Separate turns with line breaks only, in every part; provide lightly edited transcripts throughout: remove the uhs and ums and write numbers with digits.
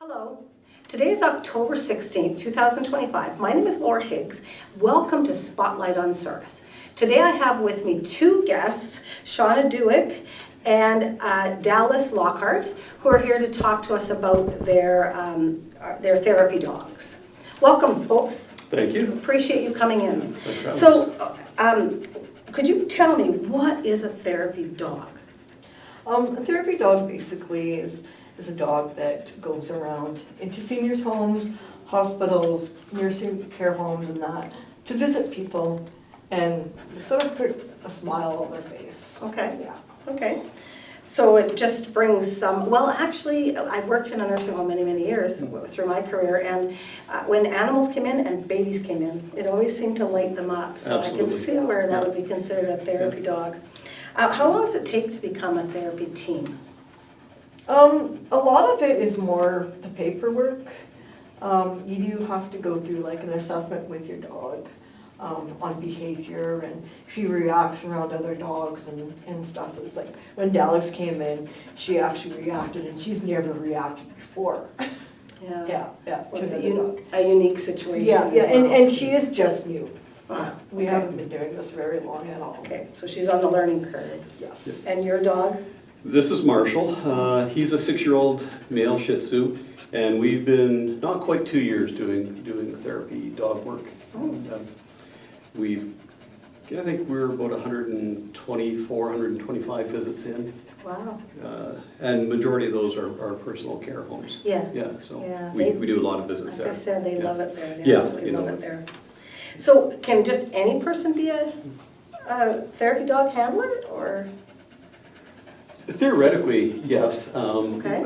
Hello. Today is October 16th, 2025. My name is Laura Higgs. Welcome to Spotlight on Service. Today I have with me two guests, Shauna Dueck and Dallas Lockhart, who are here to talk to us about their therapy dogs. Welcome, folks.
Thank you.
Appreciate you coming in. So, could you tell me, what is a therapy dog?
A therapy dog basically is a dog that goes around into seniors' homes, hospitals, nursing care homes and that, to visit people and sort of put a smile on their face.
Okay.
Yeah.
Okay. So it just brings some, well, actually, I've worked in a nursing home many, many years through my career, and when animals came in and babies came in, it always seemed to light them up. So
Absolutely.
I can see where that would be considered a therapy dog. How long does it take to become a therapy team?
A lot of it is more the paperwork. You do have to go through like an assessment with your dog on behavior and if he reacts around other dogs and stuff. It's like when Dallas came in, she actually reacted and she's never reacted before.
Yeah.
Yeah.
Well, it's
to another dog.
a unique situation.
Yeah,
as
yeah,
well.
and she is just new. We
okay.
haven't been doing this very long at all.
Okay, so she's on the learning curve.
Yes.
And your dog?
This is Marshall. He's a 6-year-old male Shih Tzu, and we've been not quite 2 years doing therapy dog work. I think we're about 124, 125 visits in.
Wow.
And majority of those are personal care homes.
Yeah.
Yeah, so
Yeah,
we do a lot of visits there.
Like I said, they
Yeah.
love it there. They
Yeah,
absolutely
you know
love it there. So can just any person be a therapy dog handler, or?
Theoretically, yes.
Okay.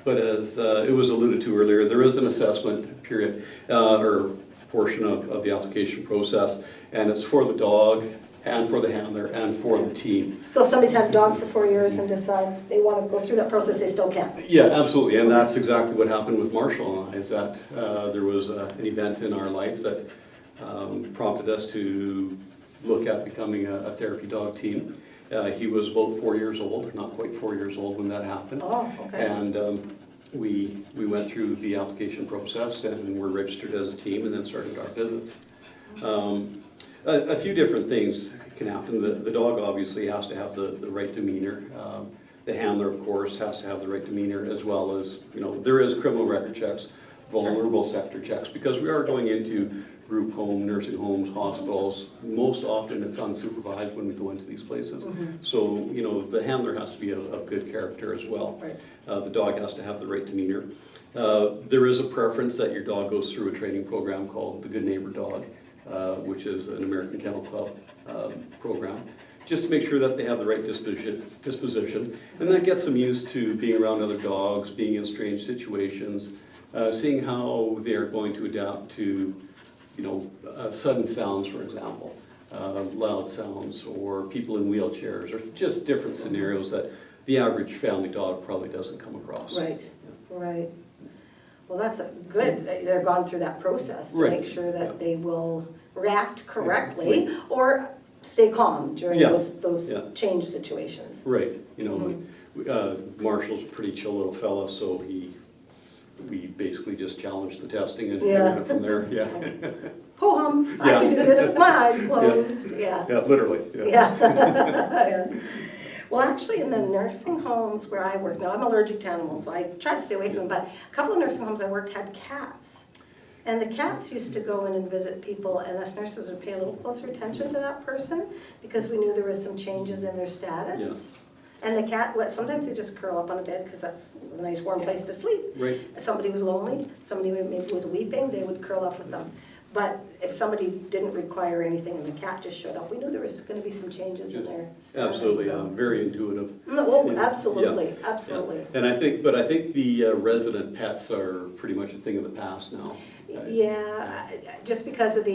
But as it was alluded to earlier, there is an assessment period or portion of the application process, and it's for the dog and for the handler and for the team.
So if somebody's had a dog for 4 years and decides they want to go through that process, they still can?
Yeah, absolutely, and that's exactly what happened with Marshall and I, is that there was an event in our life that prompted us to look at becoming a therapy dog team. He was about 4 years old, not quite 4 years old when that happened.
Oh, okay.
And we went through the application process and were registered as a team and then started our visits. A few different things can happen. The dog obviously has to have the right demeanor. The handler, of course, has to have the right demeanor, as well as, there is criminal record checks, vulnerable sector checks, because we are going into group home, nursing homes, hospitals. Most often it's unsupervised when we go into these places. So, the handler has to be of good character as well.
Right.
The dog has to have the right demeanor. There is a preference that your dog goes through a training program called the Good Neighbor Dog, which is an American Kennel Club program, just to make sure that they have the right disposition. And that gets them used to being around other dogs, being in strange situations, seeing how they are going to adapt to sudden sounds, for example, loud sounds, or people in wheelchairs, or just different scenarios that the average family dog probably doesn't come across.
Right, right. Well, that's good. They're gone through that process to
Right.
make sure that
Yeah.
they will react correctly or stay calm during
Yeah.
those
Yeah.
change situations.
Right. Marshall's a pretty chill little fella, so we basically just challenged the testing and
Yeah.
went from there. Yeah.
Ho-hum, I
Yeah.
can do this with my eyes closed. Yeah.
Yeah, literally. Yeah.
Yeah. Well, actually, in the nursing homes where I work, now I'm allergic to animals, so I try to stay away from them, but a couple of nursing homes I worked had cats. And the cats used to go in and visit people, and us nurses would pay a little closer attention to that person because we knew there was some changes in their status.
Yeah.
And the cat, sometimes they just curl up on a bed because it was a nice warm place to sleep.
Right.
If somebody was lonely, somebody maybe was weeping, they would curl up with them. But if somebody didn't require anything and the cat just showed up, we knew there was going to be some changes in their status.
Absolutely,
So.
very intuitive.
Oh,
Yeah.
absolutely,
Yeah.
absolutely.
And I think the resident pets are pretty much a thing of the past now.
Yeah, just because of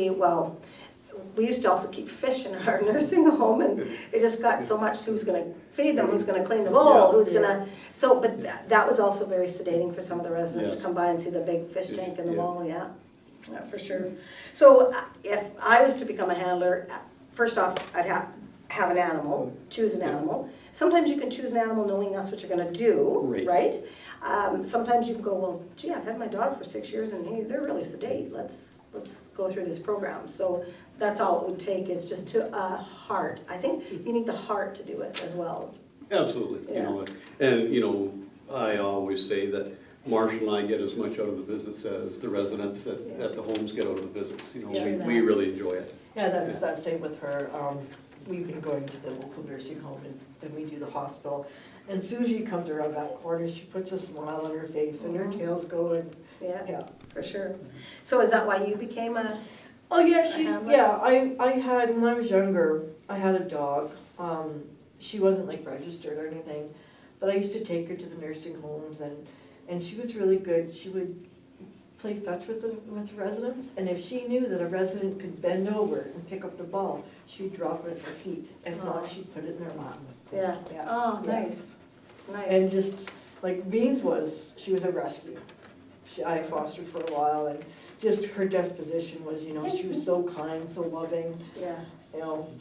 we used to also keep fish in our nursing home, and it just got so much, who's going to feed them, who's going to clean the bowl,
Yeah.
who's going to, so, but that was also very sedating for some of the residents to
Yes.
come by and see the big fish tank in the
Yeah.
bowl, yeah, for sure. So if I was to become a handler, first off, I'd have an animal, choose an animal. Sometimes you can choose an animal knowing that's what you're gonna do, right? Sometimes you can go, well, gee, I've had my dog for 6 years and hey, they're really sedate. Let's go through this program. So that's all it would take is just to heart. I think you need the heart to do it as well.
Absolutely,
Yeah.
I always say that Marshall and I get as much out of the visits as the residents at the homes get out of the visits. We really enjoy it.
Yeah, that's that same with her. We've been going to the local nursing home and then we do the hospital. And as soon as she comes around that corner, she puts a smile on her face and her tail's going.
Yeah, for sure. So is that why you became a?
Oh yeah,
handler?
I had, when I was younger, I had a dog. She wasn't like registered or anything, but I used to take her to the nursing homes and she was really good. She would play fetch with the residents, and if she knew that a resident could bend over and pick up the ball, she'd drop it at her feet. If not, she'd put it in her lap.
Yeah. Oh, nice.
And just like Beans she was a rescue. I fostered for a while, and just her disposition was, she was so kind, so loving,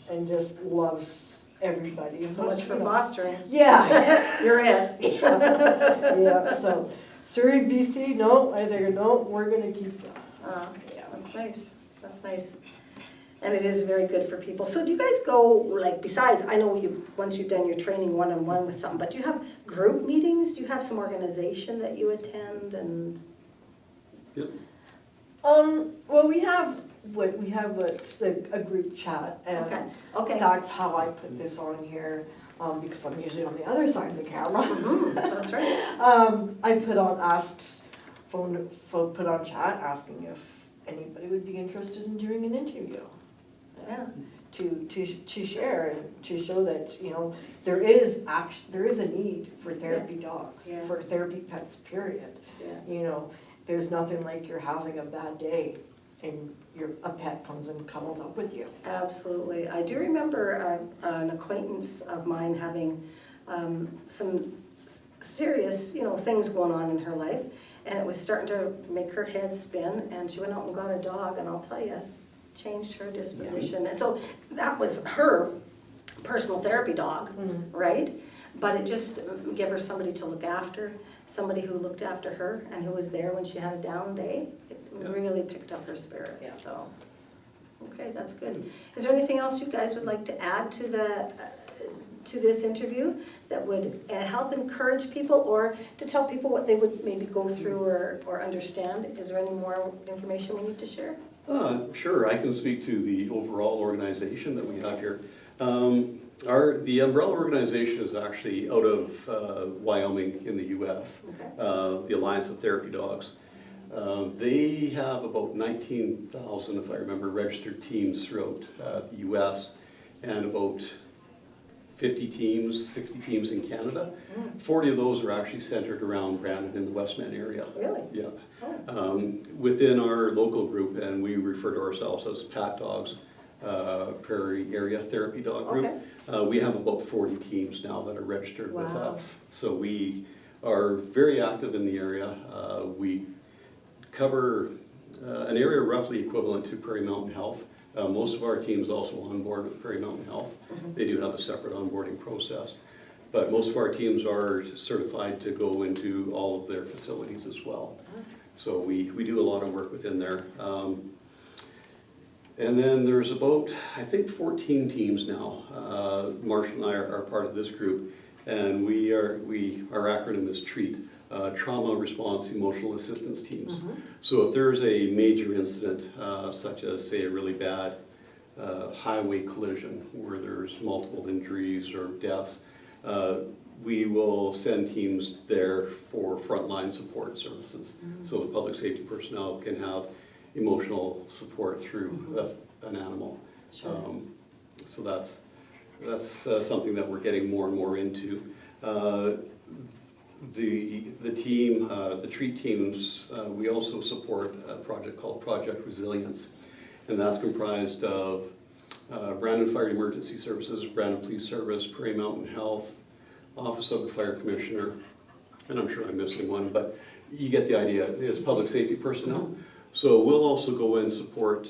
and just loves everybody.
So much for fostering.
Yeah.
You're it.
Yeah, so Surrey, BC, no, I think no, we're gonna keep that.
Yeah, that's nice. That's nice. And it is very good for people. So do you guys go, like, besides, I know once you've done your training one-on-one with something, but do you have group meetings? Do you have some organization that you attend and?
Yep.
Well, we have a group chat, and
Okay.
that's how I put this on here, because I'm usually on the other side of the camera.
That's right.
I put on chat asking if anybody would be interested in doing an interview.
Yeah.
To share and to show that, there is a need for therapy dogs, for therapy pets, period.
Yeah.
There's nothing like you're having a bad day and a pet comes and cuddles up with you.
Absolutely. I do remember an acquaintance of mine having some serious, things going on in her life, and it was starting to make her head spin, and she went out and got a dog, and I'll tell you, changed her disposition. And so that was her personal therapy dog, right? But it just gave her somebody to look after, somebody who looked after her and who was there when she had a down day. It really picked up her spirits.
Yeah.
So, okay, that's good. Is there anything else you guys would like to add to this interview that would help encourage people, or to tell people what they would maybe go through or understand? Is there any more information we need to share?
Sure, I can speak to the overall organization that we have here. The umbrella organization is actually out of Wyoming in the U.S., the Alliance of Therapy Dogs. They have about 19,000, if I remember, registered teams throughout the U.S. and about 50 teams, 60 teams in Canada. 40 of those are actually centered around Brandon in the Westman area.
Really?
Yeah.
Oh.
Within our local group, and we refer to ourselves as PAT Dogs, Prairie Area Therapy Dog Group. We have about 40 teams now that are registered with us. So we are very active in the area. We cover an area roughly equivalent to Prairie Mountain Health. Most of our teams also on board with Prairie Mountain Health. They do have a separate onboarding process. But most of our teams are certified to go into all of their facilities as well. So we do a lot of work within there. And then there's about, I think, 14 teams now. Marshall and I are part of this group, and our acronym is TREAT, Trauma Response Emotional Assistance Teams. So if there's a major incident, such as, say, a really bad highway collision where there's multiple injuries or deaths, we will send teams there for frontline support services. So the public safety personnel can have emotional support through an animal.
Sure.
So that's something that we're getting more and more into. The team, the TREAT teams, we also support a project called Project Resilience, and that's comprised of Brandon Fire Emergency Services, Brandon Police Service, Prairie Mountain Health, Office of the Fire Commissioner, and I'm sure I'm missing one, but you get the idea. It's public safety personnel. So we'll also go and support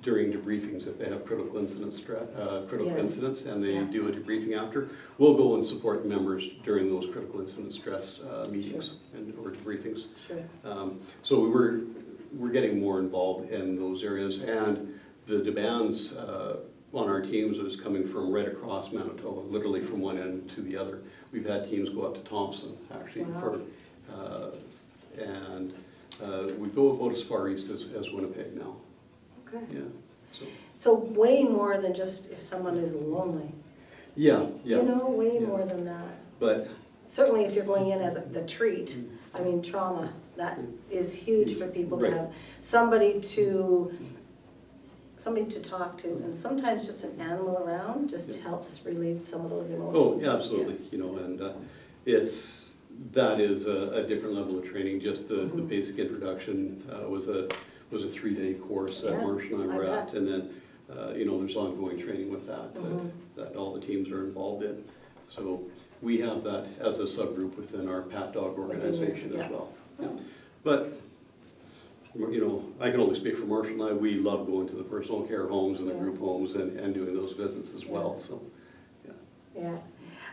during debriefings if they have critical incidents,
Yes.
incidents, and they
Yeah.
do a debriefing after. We'll go and support members during those critical incident stress meetings or debriefings.
Sure.
So we're getting more involved in those areas, and the demands on our teams is coming from right across Manitoba, literally from one end to the other. We've had teams go up to Thompson, actually,
Wow.
and we go about as far east as Winnipeg now.
Okay.
Yeah. So.
So way more than just if someone is lonely.
Yeah. Yeah.
You know, way
Yeah.
more than that.
But
Certainly if you're going in as the treat, I mean, trauma, that is huge for people to
Right.
have somebody to talk to, and sometimes just an animal around just helps relieve some of those emotions.
oh, yeah, absolutely. You know, and that is a different level of training. Just the basic introduction was a 3-day course that
Yeah,
Marcia and I were
I
at,
bet.
and then there's ongoing training with that all the teams are involved in. So we have that as a subgroup within our Pat Dog organization
yeah.
as well. Yeah. But I can only speak for Marcia and I. We love going to the personal care homes and the
Yeah.
group homes and doing those visits as well. So, yeah.
Yeah,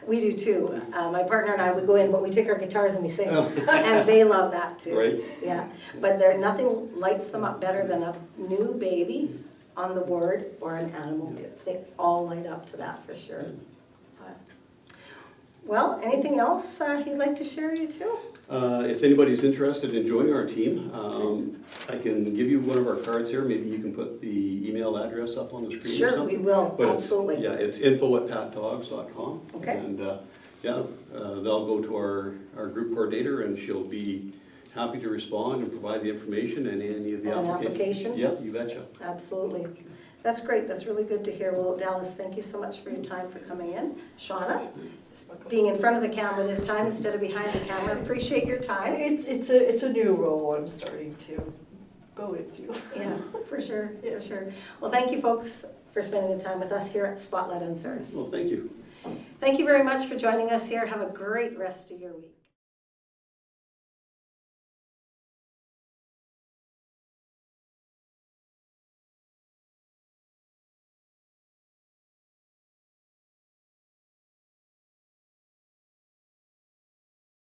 we do too. My partner and I, we go in, but we take our guitars and we sing, and they love that too.
Right.
Yeah, but nothing lights them up better than a new baby on the ward or an animal.
Yeah.
They all light up to that for sure. Well, anything else you'd like to share, you two?
If anybody's interested in joining our team, I can give you one of our cards here. Maybe you can put the email address up on the screen or
Sure,
something.
we will,
But
absolutely.
it's info@patdogs.com.
Okay.
And they'll go to our group coordinator, and she'll be happy to respond and provide the information and any of the
On an
application.
application?
Yep, you betcha.
Absolutely. That's great, that's really good to hear. Well, Dallas, thank you so much for your time for coming in. Shauna, being in front of the camera this time instead of behind the camera, appreciate your time.
It's a new role I'm starting to go into.
Yeah, for sure, for sure. Well, thank you folks for spending the time with us here at Spotlight on Service.
Well, thank you.
Thank you very much for joining us here. Have a great rest of your week.